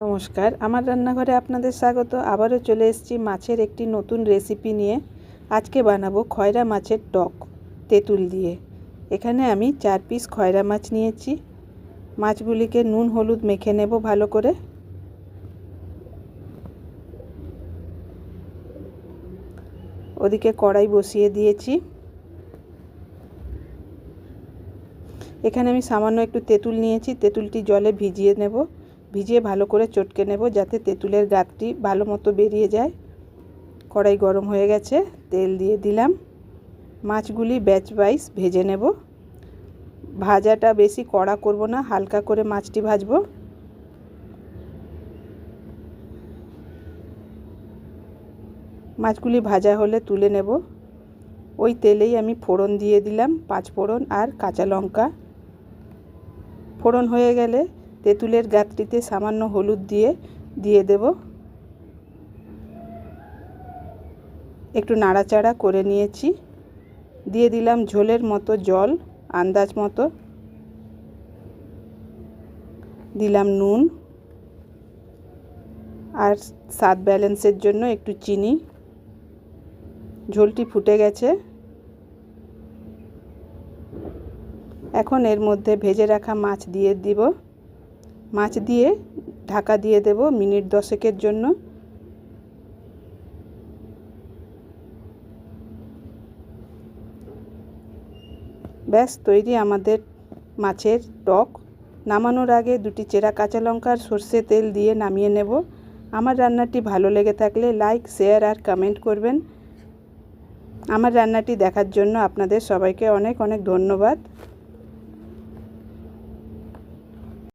নমস্কার, আমার রান্নাঘরে আপনাদের স্বাগত। আবারও চলে এসেছি মাছের একটি নতুন রেসিপি নিয়ে। আজকে বানাবো খয়রা মাছের টক তেঁতুল দিয়ে। এখানে আমি 4 পিস খয়রা মাছ নিয়েছি। মাছগুলিকে নুন হলুদ মেখে নেব ভালো করে। ওদিকে কড়াই বসিয়ে দিয়েছি। এখানে আমি সামান্য একটু তেঁতুল নিয়েছি। তেঁতুলটি জলে ভিজিয়ে নেব, ভিজিয়ে ভালো করে চটকে নেব যাতে তেঁতুলের গাঁটটি ভালো মতো বেরিয়ে যায়। কড়াই গরম হয়ে গেছে, তেল দিয়ে দিলাম। মাছগুলি ব্যাচ ওয়াইজ ভেজে নেব। ভাজাটা বেশি কড়া করব না, হালকা করে মাছটি ভাজবো। মাছগুলি ভাজা হলে তুলে নেব। ওই তেলেই আমি ফোড়ন দিয়ে দিলাম, 5 ফোড়ন আর কাঁচা লঙ্কা। ফোড়ন হয়ে গেলে তেঁতুলের গাঁটটিতে সামান্য হলুদ দিয়ে দেব। একটু নাড়াচাড়া করে নিয়েছি। দিয়ে দিলাম ঝোলের মতো জল, আন্দাজ মতো। দিলাম নুন আর স্বাদ ব্যালেন্সের জন্য একটু চিনি। ঝোলটি ফুটে গেছে। এখন এর মধ্যে ভেজে রাখা মাছ দিয়ে দিব। মাছ দিয়ে ঢাকা দিয়ে দেব মিনিট 10 জন্য। ব্যাস তৈরি আমাদের মাছের টক। নামানোর আগে 2টি চেরা কাঁচা লঙ্কা আর সর্ষে তেল দিয়ে নামিয়ে নেব। আমার রান্নাটি ভালো লেগে থাকলে লাইক, শেয়ার আর কমেন্ট করবেন। আমার রান্নাটি দেখার জন্য আপনাদের সবাইকে অনেক অনেক ধন্যবাদ।